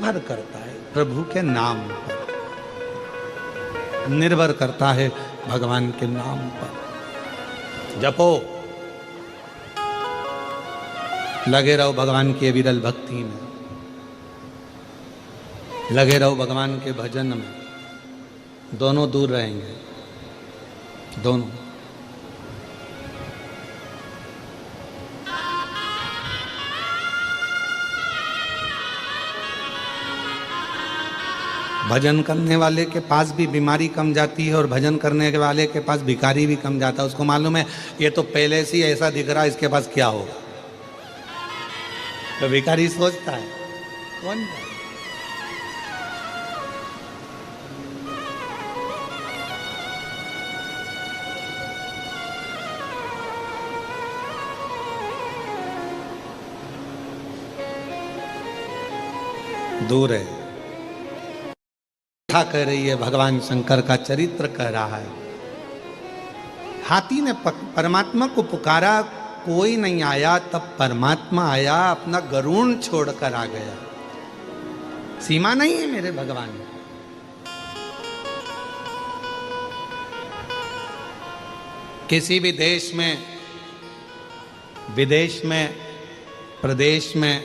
निर्भर करता है प्रभु के नाम पर, निर्भर करता है भगवान के नाम पर। जपो, लगे रहो भगवान की विरल भक्ति में, लगे रहो भगवान के भजन में, दोनों दूर रहेंगे, दोनों। भजन करने वाले के पास भी बीमारी कम जाती है और भजन करने के वाले के पास भिखारी भी कम जाता है। उसको मालूम है ये तो पहले से ही ऐसा दिख रहा है, इसके पास क्या होगा। तो भिखारी सोचता है कौन है? दूर है, कह रही है, भगवान शंकर का चरित्र कह रहा है। हाथी ने परमात्मा को पुकारा, कोई नहीं आया, तब परमात्मा आया, अपना गरुड़ छोड़कर आ गया। सीमा नहीं है मेरे भगवान। किसी भी देश में, विदेश में, प्रदेश में,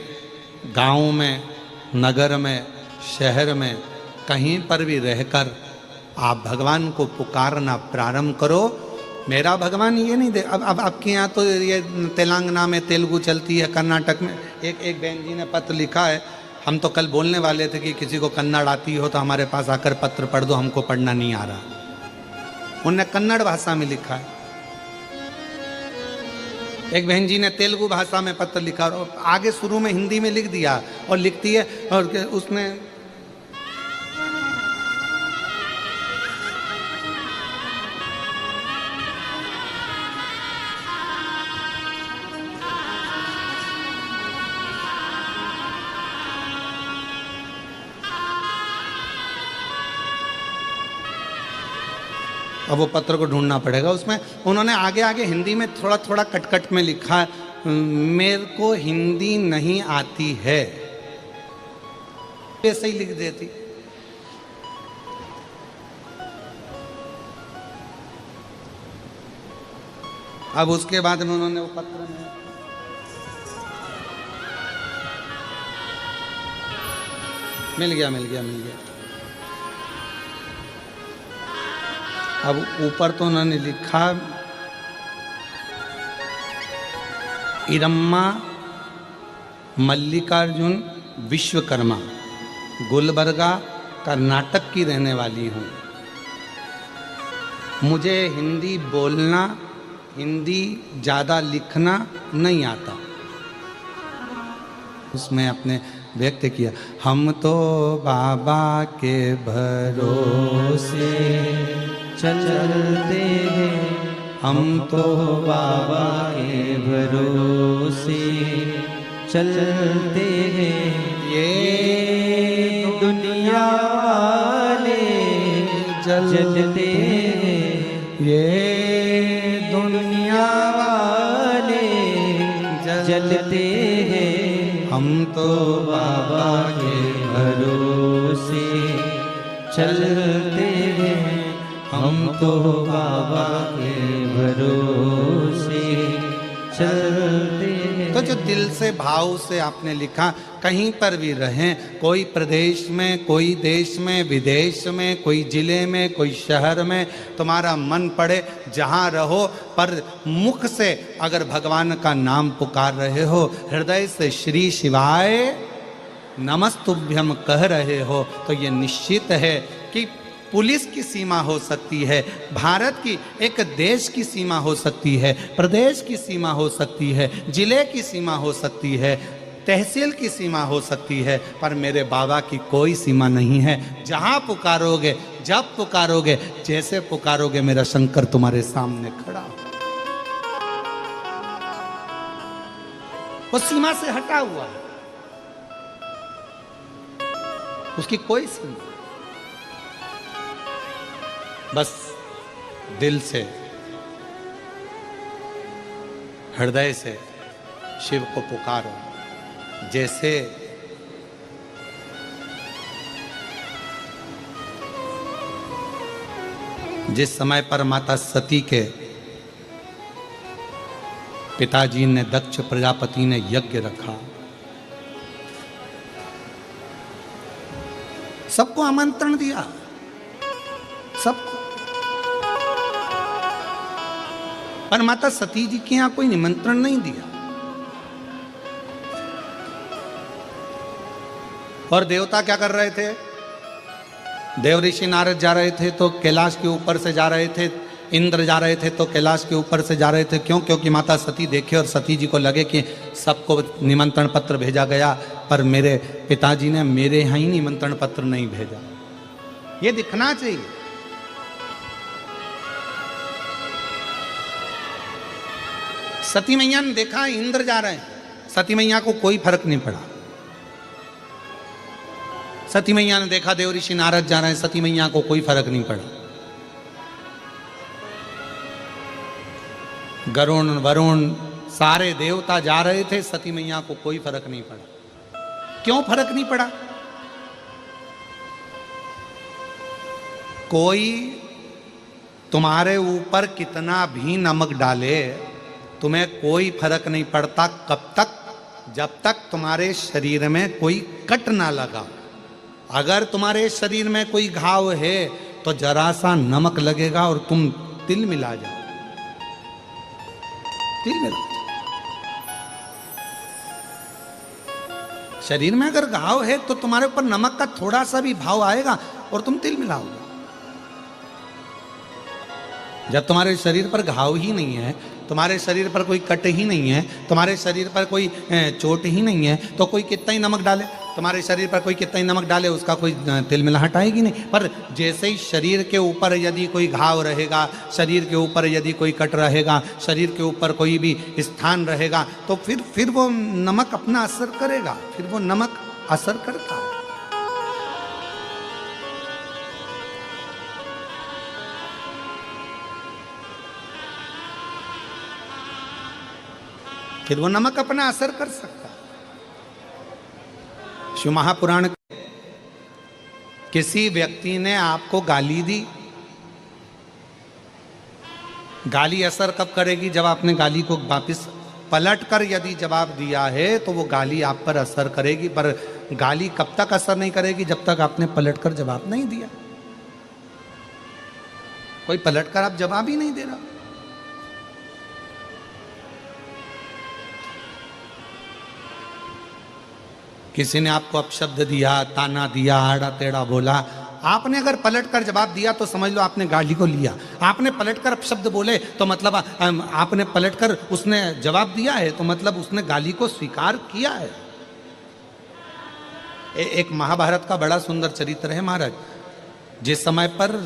गांव में, नगर में, शहर में, कहीं पर भी रहकर आप भगवान को पुकारना प्रारंभ करो। मेरा भगवान ये नहीं दे। अब आपके यहाँ तो ये तेलंगाना में तेलुगु चलती है, कर्नाटक में। एक बहन जी ने पत्र लिखा है, हम तो कल बोलने वाले थे कि किसी को कन्नड़ आती हो तो हमारे पास आकर पत्र पढ़ दो, हमको पढ़ना नहीं आ रहा। उनने कन्नड़ भाषा में लिखा है। एक बहन जी ने तेलुगु भाषा में पत्र लिखा और आगे शुरू में हिंदी में लिख दिया और लिखती है, और उसने अब वो पत्र को ढूंढना पड़ेगा। उसमें उन्होंने आगे आगे हिंदी में थोड़ा थोड़ा कट में लिखा, मेरे को हिंदी नहीं आती है, ऐसे ही लिख देती। अब उसके बाद में उन्होंने वो पत्र में मिल गया। अब ऊपर तो उन्होंने लिखा, इरम्मा मल्लिकार्जुन विश्वकर्मा, गुलबर्गा, कर्नाटक की रहने वाली हूँ। मुझे हिंदी बोलना, हिंदी ज़्यादा लिखना नहीं आता। उसमें अपने व्यक्त किया, हम तो बाबा के भरोसे चलते हैं, हम तो बाबा के भरोसे चलते हैं। ये दुनिया वाले जलते हैं, ये दुनिया वाले जलते हैं, हम तो बाबा के भरोसे चलते हैं, हम तो बाबा के भरोसे चलते हैं। तो जो दिल से भाव से आपने लिखा, कहीं पर भी रहें, कोई प्रदेश में, कोई देश में, विदेश में, कोई जिले में, कोई शहर में, तुम्हारा मन पड़े जहाँ रहो, पर मुख से अगर भगवान का नाम पुकार रहे हो, हृदय से श्री शिवाय नमस्तुभ्यम कह रहे हो, तो ये निश्चित है कि पुलिस की सीमा हो सकती है, भारत की एक देश की सीमा हो सकती है, प्रदेश की सीमा हो सकती है, जिले की सीमा हो सकती है, तहसील की सीमा हो सकती है, पर मेरे बाबा की कोई सीमा नहीं है। जहाँ पुकारोगे, जब पुकारोगे, जैसे पुकारोगे, मेरा शंकर तुम्हारे सामने खड़ा हो। वो सीमा से हटा हुआ है, उसकी कोई सीमा। बस दिल से, हृदय से शिव को पुकारो। जैसे जिस समय पर माता सती के पिताजी ने, दक्ष प्रजापति ने यज्ञ रखा, सबको आमंत्रण दिया, सबको, पर माता सती जी के यहां कोई निमंत्रण नहीं दिया। और देवता क्या कर रहे थे? देव ऋषि नारद जा रहे थे तो कैलाश के ऊपर से जा रहे थे, इंद्र जा रहे थे तो कैलाश के ऊपर से जा रहे थे। क्यों? क्योंकि माता सती देखे और सती जी को लगे कि सबको निमंत्रण पत्र भेजा गया, पर मेरे पिताजी ने मेरे यहाँ ही निमंत्रण पत्र नहीं भेजा। ये दिखना चाहिए। सती मैया ने देखा इंद्र जा रहे हैं, सती मैया को कोई फर्क नहीं पड़ा। सती मैया ने देखा देव ऋषि नारद जा रहे हैं, सती मैया को कोई फर्क नहीं पड़ा। गरुण वरुण सारे देवता जा रहे थे, सती मैया को कोई फर्क नहीं पड़ा। क्यों फर्क नहीं पड़ा? कोई तुम्हारे ऊपर कितना भी नमक डाले, तुम्हें कोई फर्क नहीं पड़ता। कब तक? जब तक तुम्हारे शरीर में कोई कट ना लगा। अगर तुम्हारे शरीर में कोई घाव है तो जरा सा नमक लगेगा और तुम तिल मिला जाओ, तिल मिला जाओ। शरीर में अगर घाव है तो तुम्हारे ऊपर नमक का थोड़ा सा भी भाव आएगा और तुम तिल मिलाओगे। जब तुम्हारे शरीर पर घाव ही नहीं है, तुम्हारे शरीर पर कोई कट ही नहीं है, तुम्हारे शरीर पर कोई चोट ही नहीं है, तो कोई कितना ही नमक डाले, तुम्हारे शरीर पर कोई कितना ही नमक डाले, उसका कोई तिल मिलाहट आएगी नहीं। पर जैसे ही शरीर के ऊपर यदि कोई घाव रहेगा, शरीर के ऊपर यदि कोई कट रहेगा, शरीर के ऊपर कोई भी स्थान रहेगा, तो फिर वो नमक अपना असर करेगा, फिर वो नमक असर करता है। फिर वो नमक अपना असर कर सकता है। शिव महापुराण, किसी व्यक्ति ने आपको गाली दी, गाली असर कब करेगी? जब आपने गाली को वापस पलट कर यदि जवाब दिया है तो वो गाली आप पर असर करेगी। पर गाली कब तक असर नहीं करेगी? जब तक आपने पलट कर जवाब नहीं दिया। कोई पलट कर आप जवाब ही नहीं दे रहा। किसी ने आपको अपशब्द दिया, ताना दिया, आड़ा टेढ़ा बोला, आपने अगर पलट कर जवाब दिया तो समझ लो आपने गाली को लिया। आपने पलट कर अपशब्द बोले तो मतलब आपने पलट कर उसने जवाब दिया है, तो मतलब उसने गाली को स्वीकार किया है। एक महाभारत का बड़ा सुंदर चरित्र है महाराज। जिस समय पर